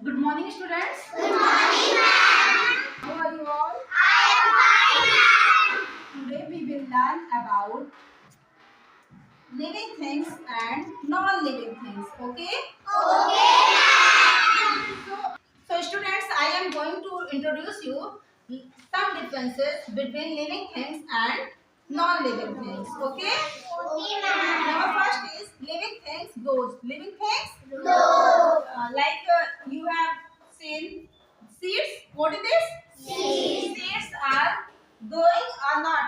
Good morning, students. Good morning, ma'am. How are you all? I am fine, ma'am. Today we will learn about living things and non-living things. Okay? Okay, ma'am. So, students, I am going to introduce you some differences between living things and non-living things. Okay? Okay, ma'am. Number first is living things goes. Living things No. you have seen seeds. What is this? Seeds. Seeds are growing or not?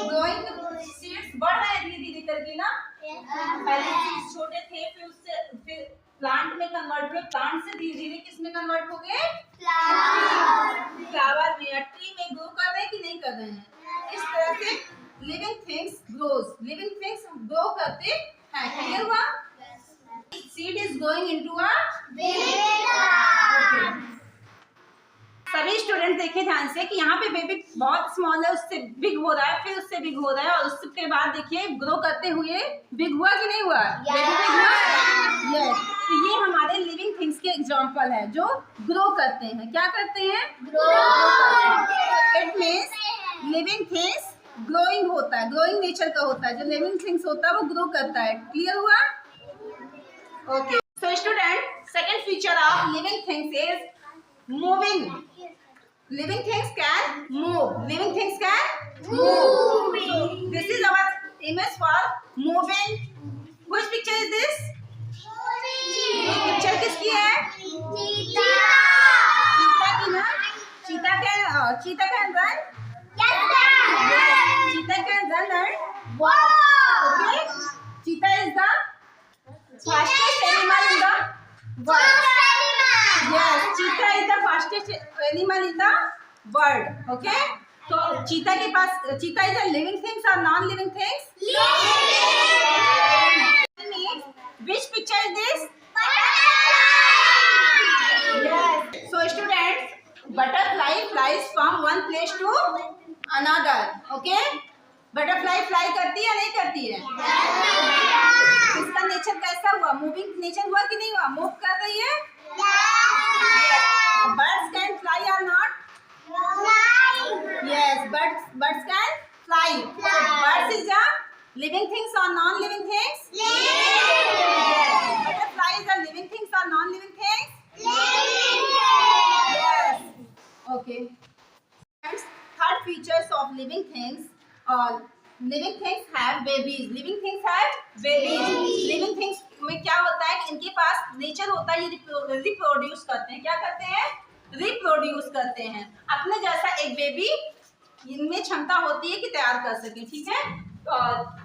Growing seeds बढ़ रहे हैं धीरे धीरे करके ना। पहले seeds छोटे थे, फिर उससे फिर प्लांट में कन्वर्ट हुए, प्लांट से धीरे धीरे किस में कन्वर्ट हो गए? फ्लावर में या ट्री में ग्रो कर रहे हैं कि नहीं कर रहे हैं? इस तरह से living things grows, living things grow करते हैं। क्लियर हुआ? Seed is going into a सभी स्टूडेंट देखे ध्यान से कि यहाँ पे बेबी बहुत स्मॉल है, उससे बिग हो रहा है, फिर उससे बिग हो रहा है, और उसके बाद देखिए ग्रो करते हुए बिग हुआ कि नहीं हुआ? बेबी बिग हुआ? यस। तो ये हमारे लिविंग थिंग्स के एग्जांपल है जो ग्रो करते हैं। क्या करते हैं? It means living things growing होता है, ग्रोइंग नेचर का होता है। जो लिविंग थिंग्स होता है वो ग्रो करता है। क्लियर हुआ? Okay. So student, second feature of living things is moving. Living things can move. Living things can move. So this is our image for moving. Which picture is this? ये picture किसकी है? चीता की ना? चीता can run? Yes, cheetah can run and walk. Okay? Cheetah is the fastest animal in the world. Yes, cheetah is the fastest animal in the world. Okay? So cheetah के पास cheetah is a living things or non-living things? Living. Which picture is this? Yes. So students, butterfly flies from one place to another. Okay? Butterfly fly करती है या नहीं करती है? इसका nature कैसा हुआ? मूविंग नेचर हुआ कि नहीं हुआ? मूव कर रही है? Birds can fly or not? Yes, birds can fly. So birds is a living things or non-living things? Yes. Butterfly is a living things or non-living things? Yes. Okay. Third features of living things. Living things have babies. Living things have babies. Living things में क्या होता है कि इनके पास nature होता है, ये reproduce करते हैं। क्या करते हैं? रिप्रोड्यूस करते हैं। अपने जैसा एक बेबी इनमें क्षमता होती है कि तैयार कर सके। ठीक है?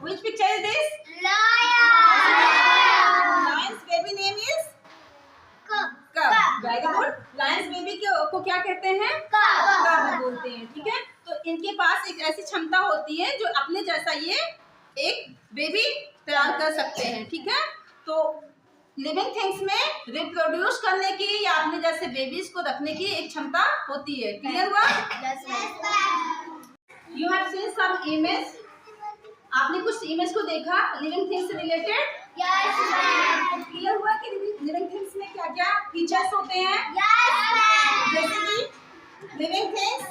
Which picture is this? Lion's baby name is Cub. Very good. Lion's baby को क्या कहते हैं? Cub बोलते हैं। ठीक है? तो इनके पास एक ऐसी क्षमता होती है जो अपने जैसा ये एक बेबी तैयार कर सकते हैं। ठीक है? तो लिविंग थिंग्स में रिप्रोड्यूस करने की या अपने जैसे बेबीज को रखने की एक क्षमता होती है। क्लियर हुआ? You have seen some image. आपने कुछ इमेज को देखा लिविंग थिंग्स से रिलेटेड? क्लियर हुआ कि लिविंग थिंग्स में क्या क्या फीचर्स होते हैं? जैसे कि living things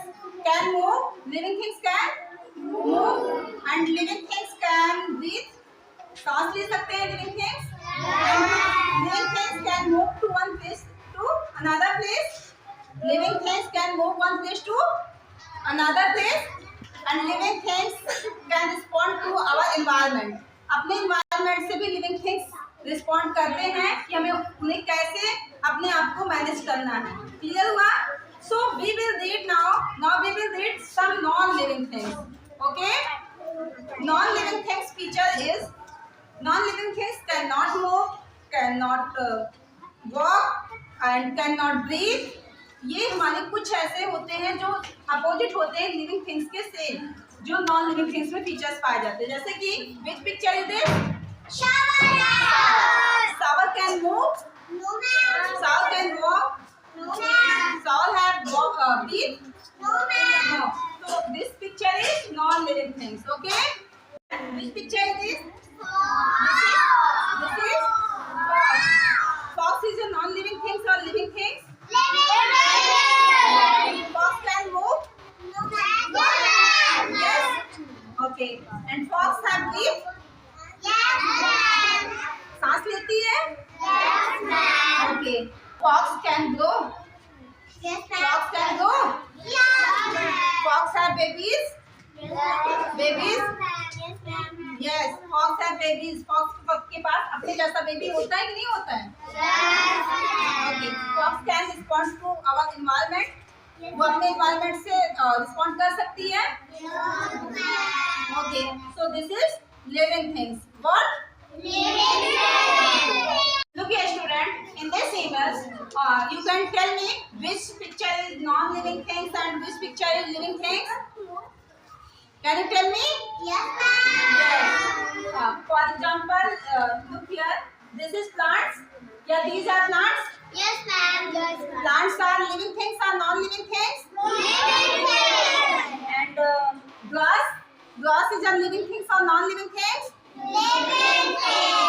can move, living things can move, and living things can breathe. सांस ले सकते हैं living things. Living things can move to one place to another place. Living things can move one place to another place, and living things can respond to our environment. अपने environment से भी living things respond करते हैं कि हमें उन्हें कैसे अपने आप को मैनेज करना है। क्लियर हुआ? So we will read now. Now we will read some non-living things. Okay? Non-living things feature is non-living things cannot move, cannot walk, and cannot breathe. ये हमारे कुछ ऐसे होते हैं जो अपोजिट होते हैं लिविंग थिंग्स के सेम, जो नॉन लिविंग थिंग्स में फीचर्स पाए जाते हैं। जैसे कि which picture is this? Shower can move. Shower can walk. Soul have breathe? No. So this picture is non-living things. Okay? Which picture is this? This is fox. Fox is a non-living thing आगे fox can grow, Yes, fox can grow, ma'am. Fox have babies, Babies? Yes fox have babies, fox के पास अपने जैसा baby होता है कि नहीं होता है? Okay, fox can respond to our environment, वो अपने एनवायरनमेंट से रिस्पॉन्ड कर सकती है। Okay, so this is living things. What? Look here, student. In this image, you can tell me which picture is non-living things and which picture is living things. Can you tell me? Yes, ma'am. Yes. For example, look here. This is plants. Yeah, these are plants. Yes, ma'am. Yes, ma'am. Plants are living things or non-living things. Living things. And grass. Grass is a living things or non-living things. Living things.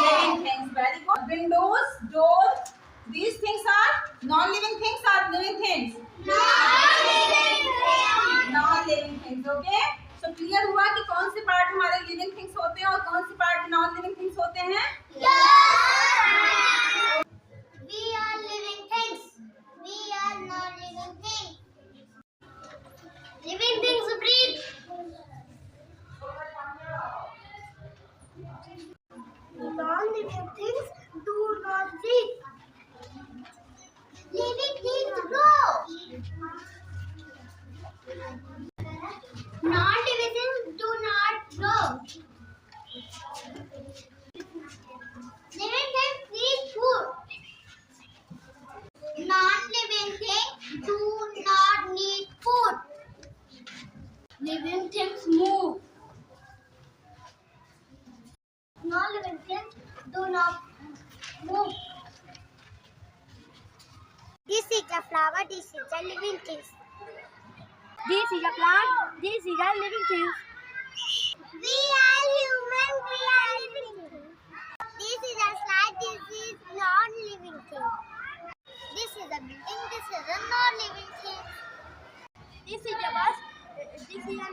Living things. Very good. Windows, doors. These things are non-living things or living things. Non-living things. Non-living things. Okay. So clear हुआ कि कौन से part हमारे living things होते हैं और कौन से पार्ट non-living things होते हैं? Yes. We are living things. We are non-living things. Living things breathe. Non-living things do not breathe. Living things grow. Non-living things do not grow. Living things need food. Non-living things do not need food. Living things move. Non-living things do not move. This is a flower. This is a living thing. This is a plant. This is a living thing. We are human. We are living things. This is a slide. This is non-living thing. This is a building. This is a non-living thing. This is a bus. This is a